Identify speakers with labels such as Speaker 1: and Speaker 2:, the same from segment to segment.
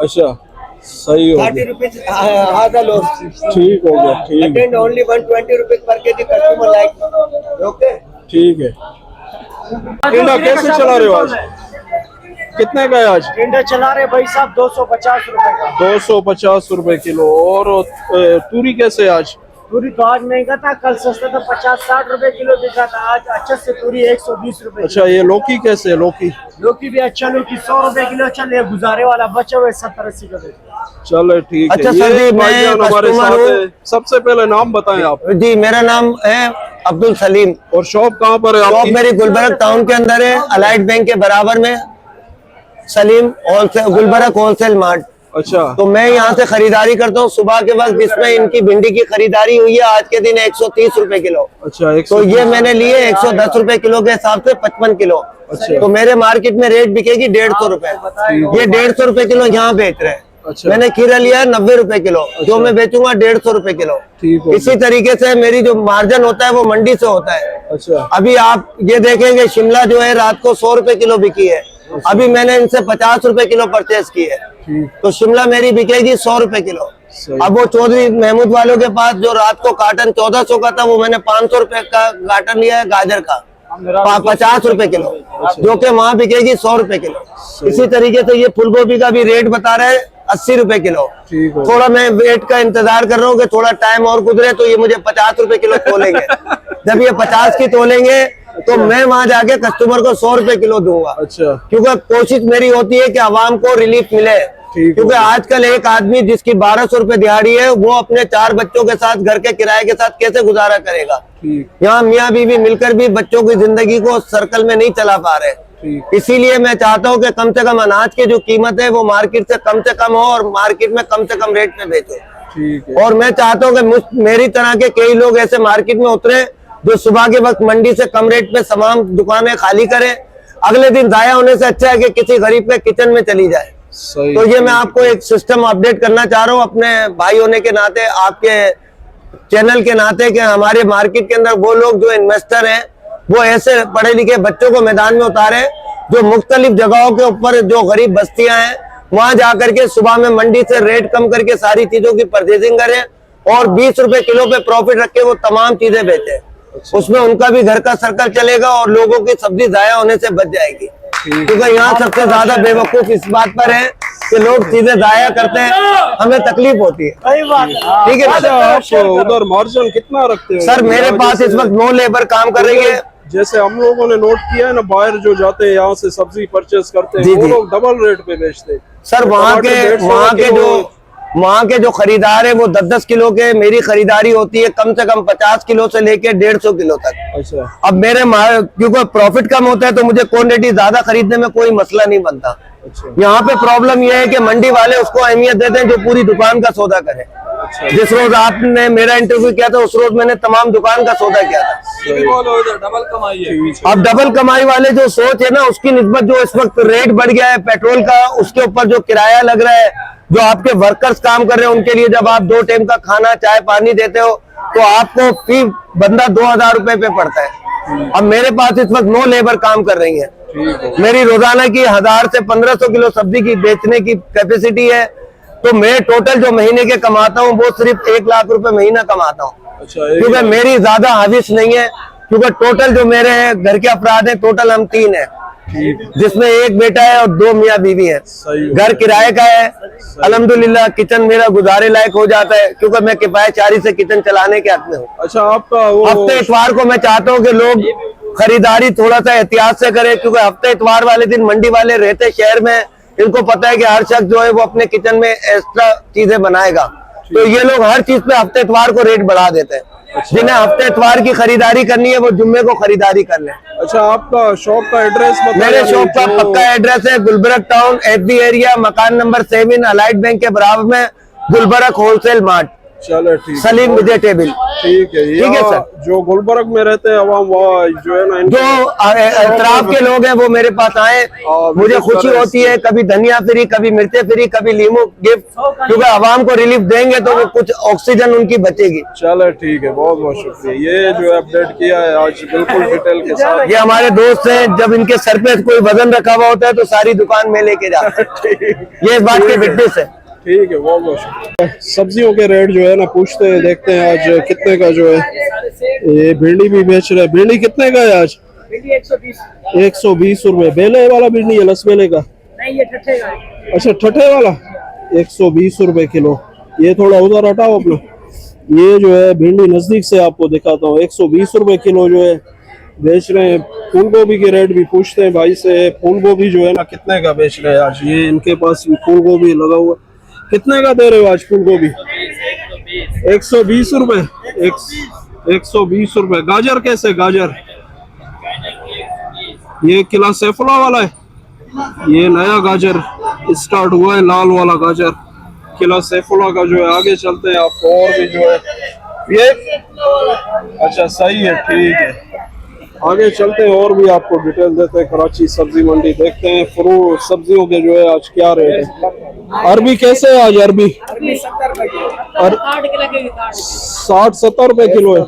Speaker 1: अच्छा सही हो
Speaker 2: 30
Speaker 1: गया,
Speaker 2: rupees आधा लो।
Speaker 1: ठीक हो गया, ठीक है,
Speaker 2: Attend only 120 rupees per kg customer like. Okay.
Speaker 1: ठीक है। टिंडा कैसे चला रहे हो आज? कितने का है आज?
Speaker 3: टिंडा चला रहे भाई साहब 250 रुपए का।
Speaker 1: 250 रुपए किलो। और तूरी कैसे आज?
Speaker 3: पूरी तो आज महंगा था, कल सस्ता था, 50-60 रुपए किलो बिका था। आज अच्छा से पूरी 120 रुपए।
Speaker 1: अच्छा ये लौकी कैसे है? लौकी
Speaker 3: लौकी भी अच्छा, लौकी 100 रुपए किलो चल रही है, गुजारे वाला बचे हुए 70-80 का।
Speaker 1: चलो ठीक है।
Speaker 4: अच्छा
Speaker 1: ये
Speaker 4: संदीप, मैं
Speaker 1: भाईजान हमारे
Speaker 4: कस्टमर
Speaker 1: साथ
Speaker 4: हूँ।
Speaker 1: है। सबसे पहले नाम बताएं आप।
Speaker 4: जी, मेरा नाम है अब्दुल सलीम।
Speaker 1: और शॉप कहाँ पर है
Speaker 4: शॉप
Speaker 1: आपकी?
Speaker 4: मेरी गुलबर्ग टाउन के अंदर है, अलाइट बैंक के बराबर में Salim wholesale, Gulberg wholesale mart.
Speaker 1: अच्छा
Speaker 4: तो मैं यहाँ से खरीदारी करता हूँ सुबह के वक्त, जिसमें इनकी भिंडी की खरीदारी हुई है आज के दिन 130 रुपए किलो।
Speaker 1: अच्छा।
Speaker 4: तो ये मैंने लिए 110 रुपए किलो के हिसाब से 55 किलो।
Speaker 1: अच्छा।
Speaker 4: तो मेरे मार्केट में रेट बिकेगी 150 रुपए। ये 150 रुपए किलो यहाँ बेच रहे हैं।
Speaker 1: अच्छा।
Speaker 4: मैंने खीरा लिया है 90 रुपए किलो, जो मैं बेचूंगा 150 रुपए किलो।
Speaker 1: ठीक हो
Speaker 4: इसी तरीके से मेरी जो मार्जिन होता है वो मंडी से होता है।
Speaker 1: अच्छा
Speaker 4: अभी आप ये देखेंगे शिमला जो है रात को 100 रुपए किलो बिकी है। अभी मैंने इनसे 50 रुपए किलो परचेज की है।
Speaker 1: ठीक।
Speaker 4: तो शिमला मेरी बिकेगी 100 रुपए किलो।
Speaker 1: सही।
Speaker 4: अब वो चौधरी महमूद वालों के पास जो रात को कार्टन 1400 का था, वो मैंने 500 रुपए का कार्टन लिया है गाजर का 50 रुपए किलो, जो कि वहाँ बिकेगी 100 रुपए किलो। इसी तरीके से ये फूल गोभी का भी रेट बता रहे हैं 80 रुपए किलो।
Speaker 1: ठीक हो।
Speaker 4: थोड़ा मैं वेट का इंतजार कर रहा हूँ कि थोड़ा टाइम और गुजरे तो ये मुझे 50 रुपए किलो तोलेंगे। जब ये 50 की तोलेंगे तो मैं वहां जाके कस्टमर को 100 रुपए किलो दूंगा।
Speaker 1: अच्छा
Speaker 4: क्योंकि कोशिश मेरी होती है कि आवाम को रिलीफ मिले।
Speaker 1: ठीक।
Speaker 4: क्योंकि आजकल एक आदमी जिसकी 1200 रुपए दिहाड़ी है, वो अपने 4 बच्चों के साथ घर के किराए के साथ कैसे गुजारा करेगा।
Speaker 1: ठीक।
Speaker 4: यहाँ मियाँ बीवी मिलकर भी बच्चों की जिंदगी को सर्कल में नहीं चला पा रहे।
Speaker 1: ठीक।
Speaker 4: इसीलिए मैं चाहता हूँ कि कम से कम अनाज की जो कीमत है वो मार्केट से कम हो और मार्केट में कम से कम रेट में बेचो।
Speaker 1: ठीक है।
Speaker 4: और मैं चाहता हूँ कि मेरी तरह के कई लोग ऐसे मार्केट में उतरे जो सुबह के वक्त मंडी से कम रेट पे तमाम दुकानें खाली करें। अगले दिन जाया होने से अच्छा है कि किसी गरीब के किचन में चली जाए।
Speaker 1: सही।
Speaker 4: तो ये मैं आपको एक सिस्टम अपडेट करना चाह रहा हूँ अपने भाई होने के नाते, आपके चैनल के नाते, कि हमारे मार्केट के अंदर वो लोग जो इन्वेस्टर हैं वो ऐसे पढ़े लिखे बच्चों को मैदान में उतारे, जो मुख्तलिफ जगहों के ऊपर जो गरीब बस्तियां हैं वहां जाकर के सुबह में मंडी से रेट कम करके सारी चीजों की परचेजिंग करें और 20 रुपए किलो पे प्रॉफिट रख के वो तमाम चीजें बेचें।
Speaker 1: अच्छा।
Speaker 4: उसमें उनका भी घर का सर्कल चलेगा और लोगों की सब्जी जाया होने से बच जाएगी। क्योंकि यहाँ सबसे ज्यादा बेवकूफ इस बात पर है कि लोग चीजें जाया करते हैं, हमें तकलीफ होती है। ठीक है
Speaker 1: अच्छा, आप उधर मार्जिन कितना रखते हो?
Speaker 4: सर, मेरे पास इस वक्त 9 लेबर काम कर रही है।
Speaker 1: जैसे हम लोगों ने नोट किया है ना, बाहर जो जाते हैं यहाँ से सब्जी परचेस करते हैं,
Speaker 4: जी,
Speaker 1: वो
Speaker 4: जी।
Speaker 1: लोग डबल रेट पे बेचते हैं।
Speaker 4: सर, वहाँ के जो खरीदार है वो 10-10 किलो के, मेरी खरीदारी होती है कम से कम 50 किलो से लेके 150 किलो तक।
Speaker 1: अच्छा।
Speaker 4: अब मेरे क्योंकि प्रॉफिट कम होता है तो मुझे क्वांटिटी ज्यादा खरीदने में कोई मसला नहीं बनता।
Speaker 1: अच्छा।
Speaker 4: यहाँ पे प्रॉब्लम यह है कि मंडी वाले उसको अहमियत देते हैं जो पूरी दुकान का सौदा करे।
Speaker 1: अच्छा।
Speaker 4: जिस रोज आपने मेरा इंटरव्यू किया था उस रोज मैंने तमाम दुकान का सौदा किया था।
Speaker 1: डबल कमाई है।
Speaker 4: अब डबल कमाई वाले जो सोच है ना, उसकी निस्बत जो इस वक्त रेट बढ़ गया है पेट्रोल का, उसके ऊपर जो किराया लग रहा है, जो आपके वर्कर्स काम कर रहे हैं उनके लिए जब आप 2 टाइम का खाना चाय पानी देते हो तो आपको फी बंदा 2000 रुपए पे पड़ता है। अब मेरे पास इस वक्त 9 लेबर काम कर रही है। मेरी रोजाना की 1000 से 1500 किलो सब्जी की बेचने की कैपेसिटी है। तो मैं टोटल जो महीने के कमाता हूँ वो सिर्फ 1 लाख रुपए महीना कमाता हूँ।
Speaker 1: अच्छा।
Speaker 4: क्योंकि मेरी ज्यादा हाविश नहीं है, क्योंकि टोटल जो मेरे घर के अफराद हैं टोटल हम 3 हैं, जिसमें 1 बेटा है और 2 मियाँ बीवी है। घर किराए का है। अल्हम्दुलिल्लाह किचन मेरा गुजारे लायक हो जाता है क्योंकि मैं किफायतचारी से किचन चलाने के हक में हूँ।
Speaker 1: अच्छा, आपका वो
Speaker 4: हफ्ते इतवार को मैं चाहता हूँ कि लोग खरीदारी थोड़ा सा एहतियात से करें, क्योंकि हफ्ते इतवार वाले दिन मंडी वाले रहते शहर में, इनको पता है कि हर शख्स जो है वो अपने किचन में एक्स्ट्रा चीजें बनाएगा। तो ये लोग हर चीज पे हफ्ते इतवार को रेट बढ़ा देते हैं। जिन्हें हफ्ते इतवार की खरीदारी करनी है वो जुम्मे को खरीदारी कर लें।
Speaker 1: अच्छा, आपका शॉप का एड्रेस बताइए।
Speaker 4: मेरे शॉप का पक्का एड्रेस है गुलबर्ग टाउन, एफबी एरिया, मकान नंबर 7, अलाइट बैंक के बराबर में, गुलबर्ग होलसेल मार्ट।
Speaker 1: चलो ठीक है।
Speaker 4: सलीम वेजिटेबल।
Speaker 1: ठीक है।
Speaker 4: ठीक है सर।
Speaker 1: जो गुलबर्ग में रहते हैं अवाम, वो जो है ना
Speaker 4: जो अतराफ के लोग हैं वो मेरे पास आए, मुझे खुशी होती है। कभी धनिया फ्री, कभी मिर्चे फ्री, कभी लीमू गिफ्ट, क्योंकि आवाम को रिलीफ देंगे तो वो कुछ ऑक्सीजन उनकी बचेगी।
Speaker 1: चलो ठीक है, बहुत बहुत शुक्रिया। ये जो है अपडेट किया है आज बिल्कुल डिटेल के साथ।
Speaker 4: ये हमारे दोस्त हैं, जब इनके सर पे कोई वजन रखा हुआ होता है तो सारी दुकान में लेके जाते हैं। ये इस बात के विटनेस है।
Speaker 1: ठीक है, बहुत बहुत शुक्रिया। सब्जियों के रेट जो है ना पूछते हैं, देखते हैं आज कितने का जो है। ये भिंडी भी बेच रहे हैं। भिंडी कितने का है आज? 120 रुपए। बेले वाला भिंडी है, लसबेले का?
Speaker 3: नहीं, ये ठट्ठे का है।
Speaker 1: अच्छा, ठट्ठे वाला 120 रुपए किलो। ये थोड़ा उधर हटाओ अपना। ये जो है भिंडी नजदीक से आपको दिखाता हूँ, 120 रुपए किलो जो है बेच रहे हैं। फूल गोभी के रेट भी पूछते हैं भाई से। फूल गोभी जो है ना कितने का बेच रहे हैं आज? ये इनके पास फूल गोभी लगा हुआ, कितने का दे रहे हो आज फूल गोभी? 120 रुपए। 120 रुपए। गाजर कैसे? गाजर ये किला सैफुल्ला वाला है। ये नया गाजर स्टार्ट हुआ है, लाल वाला गाजर किला सैफुल्ला का जो है। आगे चलते हैं आपको और भी जो है ये। अच्छा, सही है, ठीक है। आगे चलते हैं और भी आपको डिटेल देते हैं। कराची सब्जी मंडी देखते हैं फ्रूट सब्जियों के जो है आज क्या रेट है। अरबी कैसे है आज? अरबी 60-70 रुपए किलो है।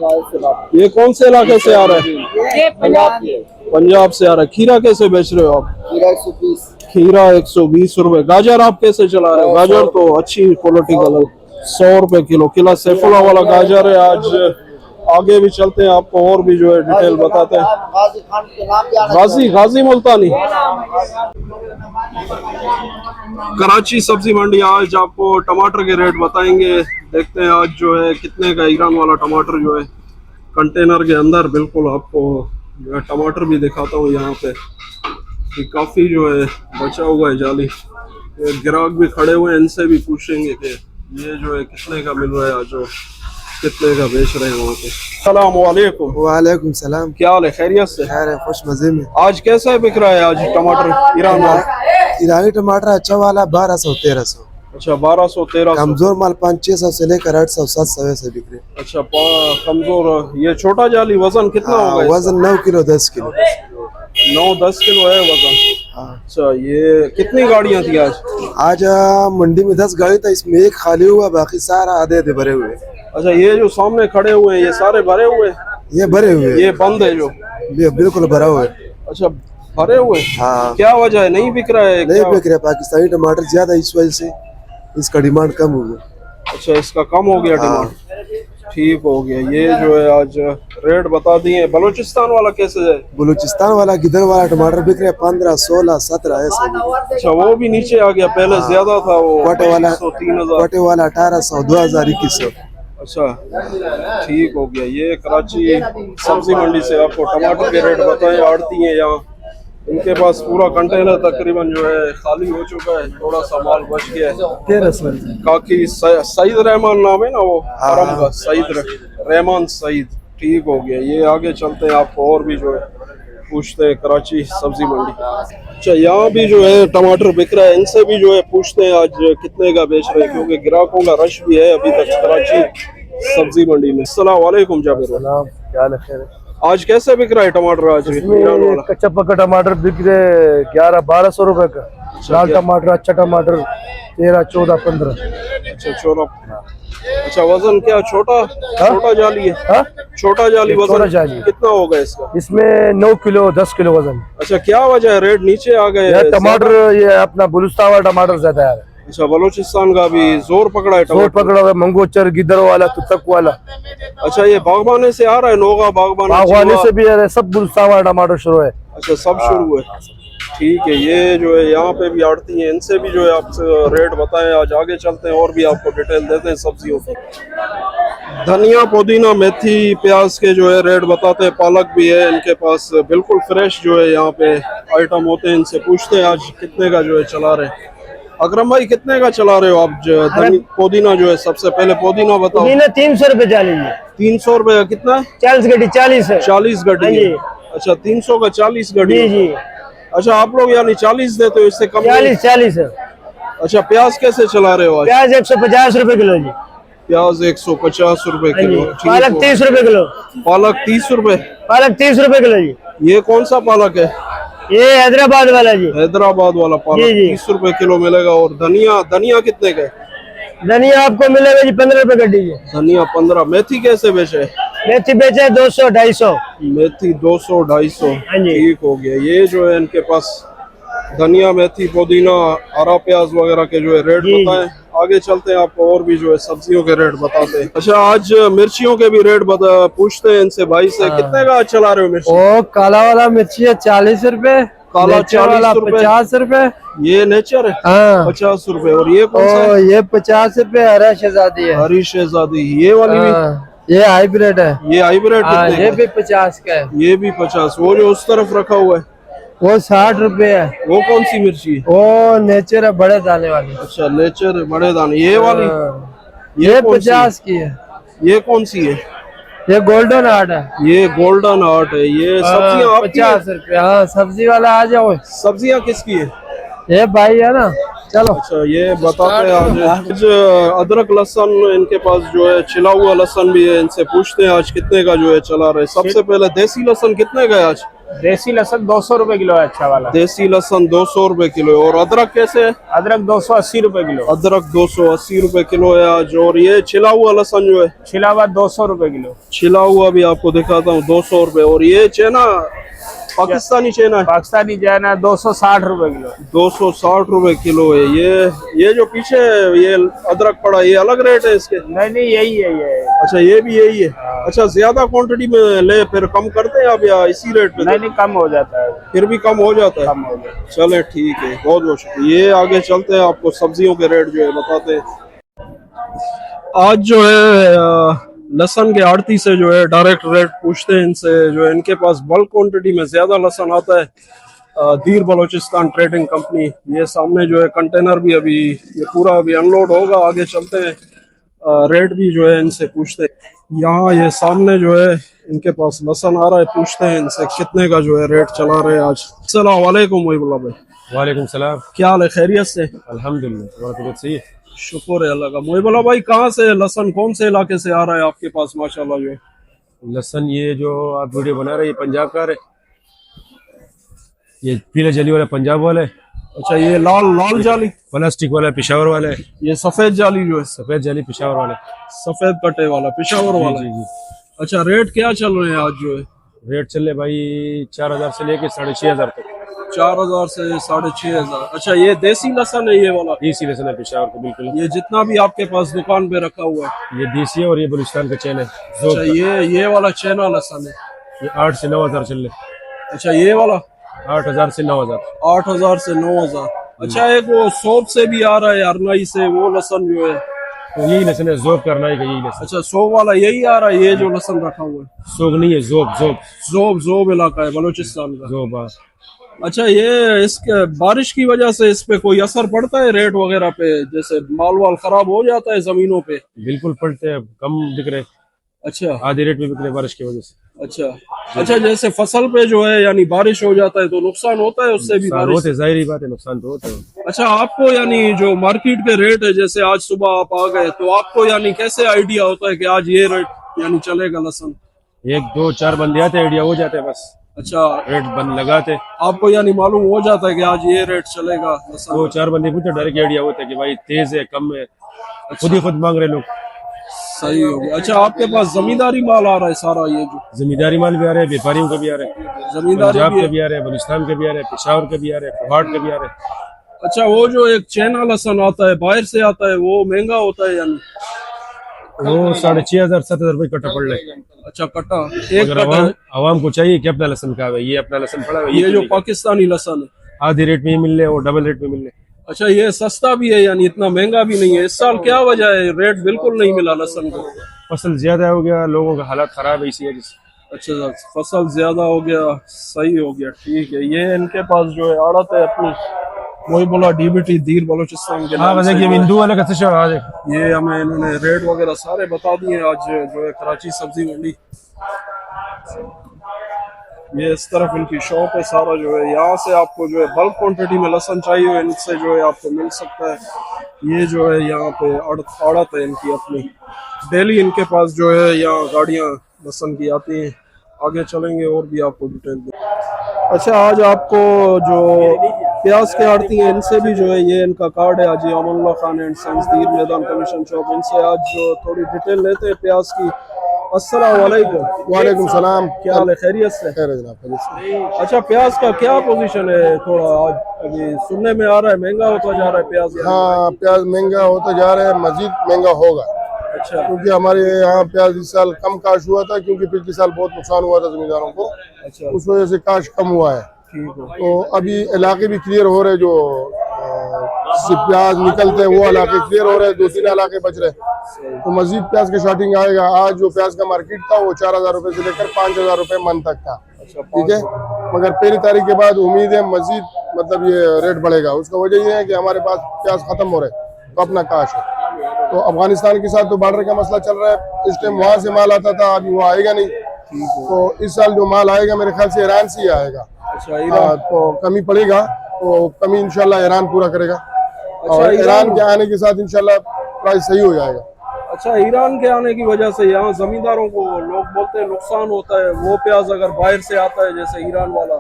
Speaker 1: ये कौन से इलाके से आ रहा है? पंजाब से आ रहा है। खीरा कैसे बेच रहे हो आप? खीरा 120 रुपए। गाजर आप कैसे चला रहे हो? गाजर तो अच्छी क्वालिटी का 100 रुपए किलो। किला सैफुल्ला वाला गाजर है आज। आगे भी चलते हैं, आपको और भी जो है डिटेल बताते हैं। गाजी मुल्तानी। कराची सब्जी मंडी आज आपको टमाटर के रेट बताएंगे। देखते हैं आज जो है कितने का ईरान वाला टमाटर जो है कंटेनर के अंदर। बिल्कुल आपको जो है टमाटर भी दिखाता हूँ यहाँ पे कि काफी जो है बचा हुआ है जाली। ग्राहक भी खड़े हुए हैं, इनसे भी पूछेंगे कि ये जो है कितने का मिल रहा है आज, जो कितने का बेच रहे हैं वहाँ पे। सलाम वालेकुम।
Speaker 2: वालेकुम सलाम।
Speaker 1: क्या हाल है? खैरियत से?
Speaker 2: खैर है, खुश मजे में।
Speaker 1: आज कैसा बिक रहा है आज टमाटर ईरान वाला?
Speaker 2: ईरानी टमाटर अच्छा वाला 1200-1300।
Speaker 1: अच्छा, 1200-1300।
Speaker 2: कमजोर माल 500-600 से लेकर 800-700 से बिक रहे।
Speaker 1: अच्छा, कमजोर। ये छोटा जाली वजन कितना होगा?
Speaker 2: वजन 9 किलो 10 किलो।
Speaker 1: 9-10 किलो है वजन। अच्छा, ये कितनी गाड़ियाँ थी आज?
Speaker 2: आज मंडी में 10 गाड़ी था, इसमें एक खाली हुआ, बाकी सारा आधे आधे भरे हुए।
Speaker 1: अच्छा, ये जो सामने खड़े हुए हैं ये सारे भरे हुए?
Speaker 2: ये भरे हुए।
Speaker 1: ये बंद है जो?
Speaker 2: ये बिल्कुल भरा हुआ है।
Speaker 1: अच्छा, भरे हुए।
Speaker 2: हाँ।
Speaker 1: क्या वजह है, नहीं बिक रहा है?
Speaker 2: नहीं बिक रहा, पाकिस्तानी टमाटर ज्यादा, इस वजह से इसका डिमांड कम हो गया।
Speaker 1: अच्छा, इसका कम हो गया डिमांड। ठीक हो गया। ये जो है आज रेट बता दिए। बलूचिस्तान वाला कैसे है?
Speaker 2: बलूचिस्तान वाला गिदर वाला टमाटर बिक रहा है 15, 16, 17 ऐसे।
Speaker 1: अच्छा, वो भी नीचे आ गया, पहले ज्यादा था वो।
Speaker 2: कोटे वाला
Speaker 1: 3000,
Speaker 2: कोटे वाला 1800, 2000, 2100।
Speaker 1: अच्छा, ठीक हो गया। ये कराची सब्जी मंडी से आपको टमाटर के रेट बताए। आड़ती है यहाँ, इनके पास पूरा कंटेनर तकरीबन जो है खाली हो चुका है, थोड़ा सा माल बच गया है। काकी सईद रहमान नाम है ना वो हरम का, सईद रहमान सईद। ठीक हो गया। ये आगे चलते हैं, आपको और भी जो है पूछते हैं कराची सब्जी मंडी। अच्छा, यहाँ भी जो है टमाटर बिक रहा है, इनसे भी जो है पूछते हैं आज कितने का बेच रहे हैं, क्योंकि ग्राहकों का रश भी है अभी तक कराची सब्जी मंडी में। अस्सलाम वालेकुम जाबिर।
Speaker 2: क्या है?
Speaker 1: आज कैसे बिक रहा है टमाटर? आज
Speaker 3: कच्चा पक्का टमाटर बिक रहे 1100-1200 रुपए का। लाल टमाटर, अच्छा टमाटर 13, 14, 15।
Speaker 1: अच्छा, 14। अच्छा, वजन क्या छोटा जाली है? छोटा जाली वजन?
Speaker 3: छोटा जाली।
Speaker 1: कितना होगा इसका?
Speaker 3: इसमें 9 किलो 10 किलो वजन।
Speaker 1: अच्छा, क्या वजह है रेट नीचे आ गए?
Speaker 3: टमाटर ये अपना बलूचिस्तान वाला टमाटर ज्यादा है।
Speaker 1: अच्छा, बलूचिस्तान का भी जोर पकड़ा है टमाटर?
Speaker 3: जोर पकड़ा हुआ, मंगोचर, गिदर वाला, तुतक वाला।
Speaker 1: अच्छा, ये बागबाने से आ रहा है? नोगा
Speaker 3: बागबाने से भी आ रहा है, सब बलूचिस्तान वाला टमाटर शुरू है।
Speaker 1: अच्छा, सब शुरू है। ठीक है। ये जो है यहाँ पे भी आड़ती हैं, इनसे भी जो है आपसे रेट बताएं। आज आगे चलते हैं और भी आपको डिटेल देते हैं सब्जियों की। धनिया, पुदीना, मेथी, प्याज के जो है रेट बताते हैं। पालक भी है इनके पास, बिल्कुल फ्रेश जो है यहाँ पे आइटम होते हैं। इनसे पूछते हैं आज कितने का जो है चला रहे हैं। अकरम भाई, कितने का चला रहे हो आप? पुदीना जो है, सबसे पहले पुदीना बताओ।
Speaker 3: 300 रुपए चाली।
Speaker 1: 300 रुपए का कितना है?
Speaker 3: 40 गड्डी।
Speaker 1: 40 गड्डी। अच्छा, 300 का 40 गड्डी।
Speaker 3: जी।
Speaker 1: अच्छा, आप लोग यानी 40 देते हो, इससे कम?
Speaker 3: 40 है।
Speaker 1: अच्छा, प्याज कैसे चला रहे हो आज?
Speaker 3: प्याज 150 रुपए किलो जी।
Speaker 1: प्याज 150 रुपए किलो। ठीक
Speaker 4: पालक
Speaker 1: हो।
Speaker 4: 30 रुपए किलो।
Speaker 1: पालक 30 रुपए।
Speaker 4: पालक 30 रुपए किलो जी।
Speaker 1: ये कौन सा पालक है?
Speaker 4: ये हैदराबाद वाला जी।
Speaker 1: हैदराबाद वाला पालक
Speaker 4: जी, जी।
Speaker 1: 30 रुपए किलो मिलेगा। और धनिया, धनिया कितने का है?
Speaker 4: धनिया आपको मिलेगा जी 15 रुपए गड्डी जी।
Speaker 1: धनिया 15। मेथी कैसे बेचे?
Speaker 4: मेथी बेचे 200 250।
Speaker 1: मेथी 200 250।
Speaker 4: हाँ जी।
Speaker 1: ठीक हो गया। ये जो है इनके पास धनिया, मेथी, पुदीना, हरा प्याज वगैरह के जो है रेट
Speaker 4: जी,
Speaker 1: बताएं। आगे चलते हैं, आपको और भी जो है सब्जियों के रेट बताते हैं। अच्छा, आज मिर्चियों के भी रेट पूछते हैं इनसे भाई से। कितने का आज चला रहे हो मिर्ची?
Speaker 3: वो काला वाला मिर्ची है 40 रुपए,
Speaker 1: काला
Speaker 3: नेचर वाला
Speaker 1: 40 रुपए।
Speaker 3: 50 रुपए।
Speaker 1: ये नेचर है
Speaker 3: हाँ
Speaker 1: 50 रुपए। और ये कौन सा
Speaker 3: ओ
Speaker 1: है?
Speaker 3: ये 50 रुपए हरा शहजादी है।
Speaker 1: हरी शहजादी। ये वाली भी?
Speaker 3: हाँ, ये हाइब्रिड है।
Speaker 1: ये हाइब्रिड
Speaker 3: हाँ
Speaker 1: कितने
Speaker 3: ये
Speaker 1: का?
Speaker 3: भी 50 का है।
Speaker 1: ये भी 50। वो जो उस तरफ रखा हुआ है
Speaker 3: वो 60 रुपए है।
Speaker 1: वो कौन सी मिर्ची है?
Speaker 3: वो नेचर है, बड़े दाने वाली।
Speaker 1: अच्छा, नेचर बड़े दाने। ये वाली?
Speaker 3: हाँ,
Speaker 1: ये
Speaker 3: ये
Speaker 1: कौन सी है?
Speaker 3: 50 की है।
Speaker 1: ये कौन सी है?
Speaker 3: ये गोल्डन आर्ट है।
Speaker 1: ये गोल्डन आर्ट है। ये सब्जियां आपकी हैं?
Speaker 3: 50 रुपए। हाँ सब्जी वाला आ जाओ।
Speaker 1: सब्जियां किसकी है?
Speaker 3: ये भाई है ना, चलो।
Speaker 1: अच्छा, ये बताते हैं आज अदरक लहसुन इनके पास जो है, छिला हुआ लहसुन भी है। इनसे पूछते हैं आज कितने का जो है चला रहे। सबसे पहले देसी लहसुन कितने का है आज?
Speaker 5: देसी लहसुन 200 रुपए किलो है, अच्छा वाला।
Speaker 1: देसी लहसुन 200 रुपए किलो है। और अदरक कैसे है?
Speaker 5: अदरक 280 रुपए किलो।
Speaker 1: अदरक 280 रुपए किलो है आज। और ये छिला हुआ लहसुन जो है,
Speaker 5: छिला हुआ 200 रुपए किलो।
Speaker 1: छिला हुआ भी आपको दिखाता हूँ 200 रुपए। और ये चेना, पाकिस्तानी चेना है,
Speaker 5: पाकिस्तानी जो है ना 260 रुपए किलो।
Speaker 1: 260 रुपए किलो है। ये जो पीछे ये अदरक पड़ा, ये अलग रेट है इसके?
Speaker 5: नहीं नहीं, यही है ये।
Speaker 1: अच्छा, ये भी यही है। अच्छा, ज्यादा क्वांटिटी में ले फिर कम करते हैं आप या इसी रेट पे?
Speaker 5: नहीं नहीं, कम हो जाता है।
Speaker 1: फिर भी कम हो जाता है।
Speaker 5: कम हो जाता है।
Speaker 1: चले ठीक है, बहुत बहुत शुक्रिया। ये आगे चलते हैं, आपको सब्जियों के रेट जो है बताते हैं। आज जो है लहसुन के आड़ती से जो है डायरेक्ट रेट पूछते हैं इनसे। जो है इनके पास बल्क क्वांटिटी में ज्यादा लहसुन आता है। दीर बलोचिस्तान ट्रेडिंग कंपनी। ये सामने जो है कंटेनर भी अभी ये पूरा अभी अनलोड होगा। आगे चलते हैं, रेट भी जो है इनसे पूछते हैं। यहाँ ये सामने जो है इनके पास लहसुन आ रहा है, पूछते हैं इनसे कितने का जो है रेट चला रहे हैं आज। अस्सलाम वालेकुम मोहिबुल्लाह भाई।
Speaker 6: वालेकुम सलाम।
Speaker 1: क्या हाल है? खैरियत से?
Speaker 6: अल्हम्दुलिल्लाह, तुम्हारा तबीयत सही है?
Speaker 1: शुक्र है अल्लाह का। मोहिबुल्लाह भाई, कहाँ से लहसुन, कौन से इलाके से आ रहा है आपके पास माशाल्लाह जो है?
Speaker 6: लहसुन ये जो आप वीडियो बना रहे हैं ये पंजाब का है। ये पीले जली वाला पंजाब वाला है।
Speaker 1: अच्छा, ये लाल लाल जाली?
Speaker 6: प्लास्टिक वाला पिशावर वाला है।
Speaker 1: ये सफेद जाली जो है?
Speaker 6: सफेद जाली पिशावर वाला है।
Speaker 1: सफेद कटे वाला पिशावर वाला
Speaker 6: जी
Speaker 1: है।
Speaker 6: जी।
Speaker 1: अच्छा, रेट क्या चल रहे हैं आज जो है?
Speaker 6: रेट चल रहे भाई 4000 से लेके 6500 तक।
Speaker 1: 4000 से 6500। अच्छा, ये देसी लहसुन है ये वाला?
Speaker 6: देसी लहसुन है पिशावर का, बिल्कुल।
Speaker 1: ये जितना भी आपके पास दुकान पे रखा हुआ है?
Speaker 6: ये देसी है और ये बलूचिस्तान का चैन है।
Speaker 1: अच्छा, ये वाला चैना लहसुन है?
Speaker 6: ये 8 से 9000 चल रहे।
Speaker 1: अच्छा, ये वाला
Speaker 6: 8000 से 9000।
Speaker 1: 8000 से 9000। अच्छा, एक वो सोप से भी आ रहा है, अरनाई से, वो लहसुन जो है?
Speaker 6: तो यही लहसुन है, जोब करना है यही लहसुन।
Speaker 1: अच्छा, सोप वाला यही आ रहा है? ये जो लहसुन रखा हुआ है
Speaker 6: सोग नहीं है, जोब जोब
Speaker 1: जोब इलाका है बलूचिस्तान का।
Speaker 6: जोब।
Speaker 1: अच्छा, ये इसके बारिश की वजह से इस पे कोई असर पड़ता है रेट वगैरह पे? जैसे माल वाल खराब हो जाता है जमीनों पे?
Speaker 6: बिल्कुल पड़ते हैं, कम बिक रहे।
Speaker 1: अच्छा
Speaker 6: आधे रेट में बिक रहे बारिश की वजह से।
Speaker 1: अच्छा, जैसे फसल पे जो है यानी बारिश हो जाता है तो नुकसान होता है उससे भी?
Speaker 6: नुकसान होते, जाहिर ही बात है, नुकसान तो होता है।
Speaker 1: अच्छा, आपको यानी जो मार्केट के रेट है, जैसे आज सुबह आप आ गए तो आपको यानी कैसे आइडिया होता है कि आज ये रेट यानी चलेगा लहसुन?
Speaker 6: 1 2 4 बंदे आते, आइडिया हो जाते हैं बस।
Speaker 1: अच्छा,
Speaker 6: रेट बंद लगाते,
Speaker 1: आपको यानी मालूम हो जाता है कि आज ये रेट चलेगा लहसुन?
Speaker 6: 2 4 बंदे पूछते, डायरेक्ट आइडिया होता है कि भाई तेज है, कम है। खुद ही खुद मांग रहे लोग।
Speaker 1: सही हो गया। अच्छा, आपके पास जमींदारी माल आ रहा है सारा? ये जो
Speaker 6: जमींदारी माल भी आ रहे हैं, व्यापारियों के भी आ रहे हैं,
Speaker 1: जमींदारी
Speaker 6: पंजाब
Speaker 1: भी
Speaker 6: के
Speaker 1: है?
Speaker 6: भी आ रहे हैं, बलूचिस्तान के भी आ रहे हैं, पिशावर के भी आ रहे हैं, कोहाट के भी आ रहे हैं।
Speaker 1: अच्छा, वो जो एक चैना लहसुन आता है बाहर से आता है, वो महंगा होता है यानी?
Speaker 6: वो 6500 7000 रुपए कट्टा पड़ रहा है।
Speaker 1: अच्छा, कट्टा एक
Speaker 6: अगर
Speaker 1: कट्टा है?
Speaker 6: आवाम को चाहिए कि अपना लहसुन खावे, ये अपना लहसुन पड़ा है,
Speaker 1: ये जो पाकिस्तानी लहसुन है
Speaker 6: आधे रेट में ही मिल रहे और डबल रेट में मिल रहे।
Speaker 1: अच्छा, ये सस्ता भी है यानी इतना महंगा भी नहीं है? इस साल क्या वजह है रेट बिल्कुल नहीं मिला लहसुन को?
Speaker 6: फसल ज्यादा हो गया, लोगों का हालात खराब है इसी वजह से।
Speaker 1: अच्छा, फसल ज्यादा हो गया, सही हो गया, ठीक है। ये इनके पास जो है आड़त है अपनी, वही बोला DBT दीर बलोचिस्तान के नाम से।
Speaker 6: हिंदू वाले का आज
Speaker 1: ये हमें इन्होंने रेट वगैरह सारे बता दिए आज जो है कराची सब्जी मंडी। ये इस तरफ इनकी शॉप है सारा जो है। यहाँ से आपको जो है बल्क क्वांटिटी में लहसुन चाहिए हो, इनसे जो है आपको मिल सकता है। ये जो है यहाँ पे आड़त है इनकी अपनी, डेली इनके पास जो है यहाँ गाड़ियाँ लहसुन की आती हैं। आगे चलेंगे और भी आपको डिटेल दें। अच्छा, आज आपको जो प्याज के आड़ती हैं इनसे भी जो है ये इनका कार्ड है हाजी अमनुल्लाह खान एंड सन्स दीर मैदान कमीशन शॉप, इनसे आज जो थोड़ी डिटेल लेते हैं प्याज की। अस्सलाम वालेकुम।
Speaker 2: वालेकुम सलाम।
Speaker 1: क्या हाल है, खैरियत से?
Speaker 2: खैर है जनाब, खैरियत से।
Speaker 1: अच्छा, प्याज का क्या पोजीशन है? थोड़ा आज अभी सुनने में आ रहा है महंगा होता जा रहा है प्याज।
Speaker 2: हाँ, प्याज महंगा होता जा रहा है, मजीद महंगा होगा।
Speaker 1: अच्छा,
Speaker 2: क्योंकि हमारे यहाँ प्याज इस साल कम काश हुआ था, क्योंकि पिछले साल बहुत नुकसान हुआ था जमींदारों को,
Speaker 1: अच्छा,
Speaker 2: उस वजह से काश कम हुआ है।
Speaker 1: ठीक है।
Speaker 2: तो अभी इलाके भी क्लियर हो रहे, जो प्याज निकलते हैं वो इलाके क्लियर हो रहे, 2-3 इलाके बच रहे। तो मजीद प्याज की शॉर्टिंग आएगा। आज जो प्याज का मार्केट था वो 4000 रुपए से लेकर 5000 रुपए मन तक था।
Speaker 1: अच्छा,
Speaker 2: ठीक है, मगर पहली तारीख के बाद उम्मीद है मजीद मतलब ये रेट बढ़ेगा। उसका वजह ये है कि हमारे पास प्याज खत्म हो रहे, तो अपना काश है। तो अफगानिस्तान के साथ तो बॉर्डर का मसला चल रहा है, इस टाइम वहां से माल आता था, अभी वो आएगा नहीं। तो इस साल जो माल आएगा मेरे ख्याल से ईरान से ही आएगा।
Speaker 1: अच्छा,
Speaker 2: तो कमी पड़ेगा, तो कमी इंशाल्लाह ईरान पूरा करेगा। और ईरान के आने के साथ इंशाल्लाह प्राइस सही हो जाएगा।
Speaker 1: अच्छा, ईरान के आने की वजह से यहाँ जमींदारों को लोग बोलते हैं नुकसान होता है। वो प्याज अगर बाहर से आता है जैसे ईरान वाला,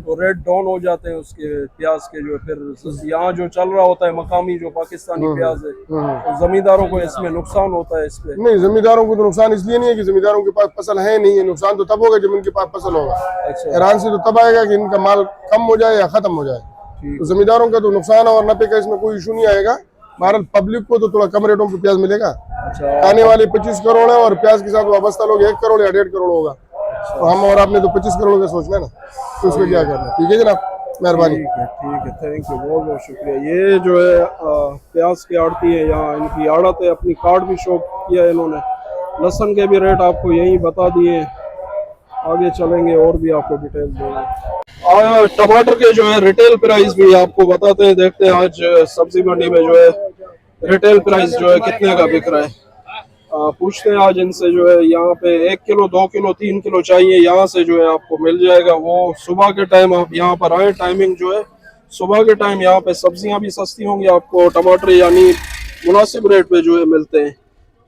Speaker 1: तो रेट डाउन हो जाते हैं उसके प्याज के जो। फिर यहाँ जो चल रहा होता है मकामी जो पाकिस्तानी प्याज है, तो जमींदारों को इसमें नुकसान होता है। इसमें
Speaker 2: नहीं, जमींदारों को तो नुकसान इसलिए नहीं है कि जमींदारों के पास फसल है नहीं है, नुकसान तो तब होगा जब इनके पास फसल होगा।
Speaker 1: अच्छा,
Speaker 2: ईरान से तो तब आएगा कि इनका माल कम हो जाए या खत्म हो जाए। तो जमींदारों का तो नुकसान और नफे का इसमें कोई इशू नहीं आएगा। भारत पब्लिक को तो थोड़ा कम रेटों पे प्याज मिलेगा।
Speaker 1: अच्छा,
Speaker 2: खाने वाले 25 करोड़ है और प्याज के साथ वाबस्ता लोग 1 करोड़ या 1.5 करोड़ होगा। तो हम और आपने तो 25 करोड़ का सोचना है ना, तो उसमें क्या करना। ठीक है जनाब, मेहरबानी।
Speaker 1: ठीक है, थैंक यू, बहुत बहुत शुक्रिया। ये जो है प्याज की आड़ती है, यहाँ इनकी आड़त है, अपनी कार्ड भी शो किया है इन्होंने। लहसुन के भी रेट आपको यही बता दिए। आगे चलेंगे और भी आपको डिटेल देंगे। टमाटर के जो है रिटेल प्राइस भी आपको बताते हैं। देखते हैं आज सब्जी मंडी में जो है रिटेल प्राइस जो है कितने का बिक रहा है। पूछते हैं आज इनसे जो है यहाँ पे 1 किलो 2 किलो 3 किलो चाहिए, यहाँ से जो है आपको मिल जाएगा। वो सुबह के टाइम आप यहाँ पर आए, टाइमिंग जो है सुबह के टाइम यहाँ पे सब्जियां भी सस्ती होंगी आपको। टमाटर यानी मुनासिब रेट पे जो है मिलते हैं।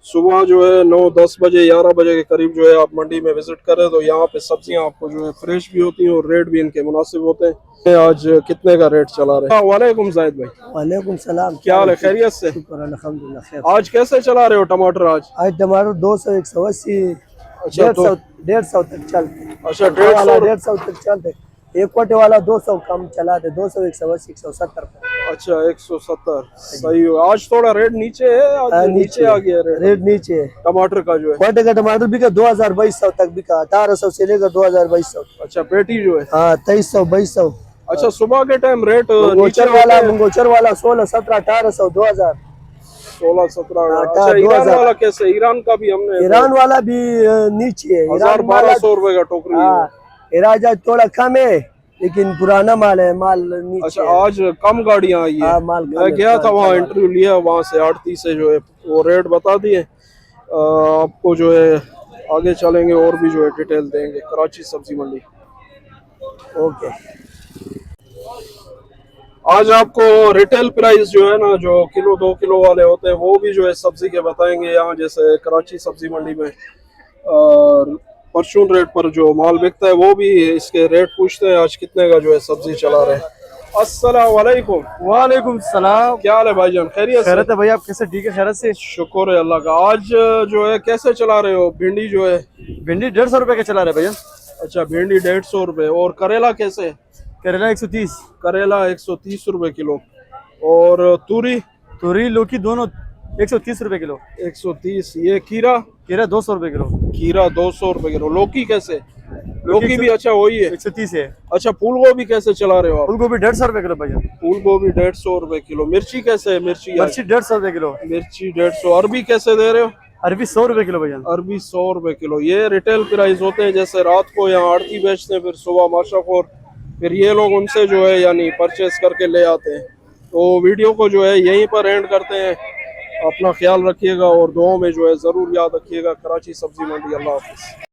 Speaker 1: सुबह जो है 9-10 बजे 11 बजे के करीब जो है आप मंडी में विजिट करें तो यहाँ पे सब्जियां आपको जो है फ्रेश भी होती हैं और रेट भी इनके मुनासिब होते हैं। आज कितने का रेट चला रहे हैं? वालेकुम जाहिद भाई।
Speaker 3: वालेकुम सलाम।
Speaker 1: क्या हाल है, खैरियत से?
Speaker 3: अल्हम्दुलिल्लाह खैर।
Speaker 1: आज कैसे चला रहे हो टमाटर? आज
Speaker 3: टमाटर 200 180
Speaker 1: अच्छा,
Speaker 3: 150 तक चलते।
Speaker 1: अच्छा, 150
Speaker 3: तक चलते। एक कोटे वाला 200 कम चलाते, 200 180 170।
Speaker 1: अच्छा, 170 सही हो। आज थोड़ा रेट नीचे है, आज नीचे आ गया
Speaker 3: रेट नीचे है
Speaker 1: टमाटर का जो है।
Speaker 3: कोटे का टमाटर बिका 2200 तक बिका, 1800 से लेकर 2200।
Speaker 1: अच्छा, पेटी जो है
Speaker 3: हाँ 2300 2200।
Speaker 1: अच्छा, सुबह के टाइम रेट
Speaker 3: मंगोचर वाला 16 17 1800 2000
Speaker 1: 16 17।
Speaker 3: हाँ,
Speaker 1: अच्छा, ईरान वाला कैसे? ईरान का भी हमने
Speaker 3: ईरान वाला भी नीचे है।
Speaker 1: 1200 रुपए का टोकरी है।
Speaker 3: इराजा थोड़ा कम है लेकिन पुराना माल है, माल नीचे।
Speaker 1: अच्छा, आज कम गाड़ियां आई है। मैं गया था वहाँ, इंटरव्यू लिया वहाँ से आड़ती से जो है वो रेट बता दिए। आपको जो है आगे चलेंगे और भी जो है डिटेल देंगे। कराची सब्जी मंडी।
Speaker 3: ओके,
Speaker 1: आज आपको रिटेल प्राइस जो है ना, जो किलो 2 किलो वाले होते हैं वो भी जो है सब्जी के बताएंगे। यहाँ जैसे कराची सब्जी मंडी में परचून रेट पर जो माल बिकता है वो भी इसके रेट पूछते हैं। आज कितने का जो है सब्जी चला रहे हैं। अस्सलाम वालेकुम।
Speaker 5: वालेकुम सलाम।
Speaker 1: क्या हाल है भाईजान, खैरियत से?
Speaker 5: खैरियत है भाई, आप कैसे? ठीक है, खैरियत से।
Speaker 1: शुक्र है अल्लाह का। आज जो है कैसे चला रहे हो? भिंडी जो है
Speaker 5: भिंडी 150 रुपए के चला रहे भैया।
Speaker 1: अच्छा, भिंडी 150 रुपए। और करेला कैसे?
Speaker 5: करेला 130।
Speaker 1: करेला 130 रुपए किलो। और
Speaker 5: तूरी लौकी दोनों 130 रुपए किलो।
Speaker 1: 130। ये खीरा?
Speaker 5: खीरा 200 रुपए किलो।
Speaker 1: खीरा 200 रुपए किलो। लौकी कैसे? लौकी भी अच्छा वही है,
Speaker 5: 130 है।
Speaker 1: अच्छा, फूल गोभी कैसे चला रहे हो आप?
Speaker 5: फूल गोभी 150 रुपए किलो भैया।
Speaker 1: फूल गोभी 150 रुपए किलो। मिर्ची कैसे है? मिर्ची
Speaker 5: 150 रुपए किलो।
Speaker 1: मिर्ची 150। अरबी कैसे दे रहे हो?
Speaker 5: अरबी 100 रुपए किलो भैया।
Speaker 1: अरबी 100 रुपए किलो। ये रिटेल प्राइस होते हैं। जैसे रात को यहाँ आड़ती बेचते हैं, फिर सुबह माशाखोर फिर ये लोग उनसे जो है यानी परचेस करके ले आते हैं। तो वीडियो को जो है यहीं पर एंड करते हैं। अपना ख्याल रखिएगा और दुआओं में जो है ज़रूर याद रखिएगा। कराची सब्जी मंडी। अल्लाह हाफिज़।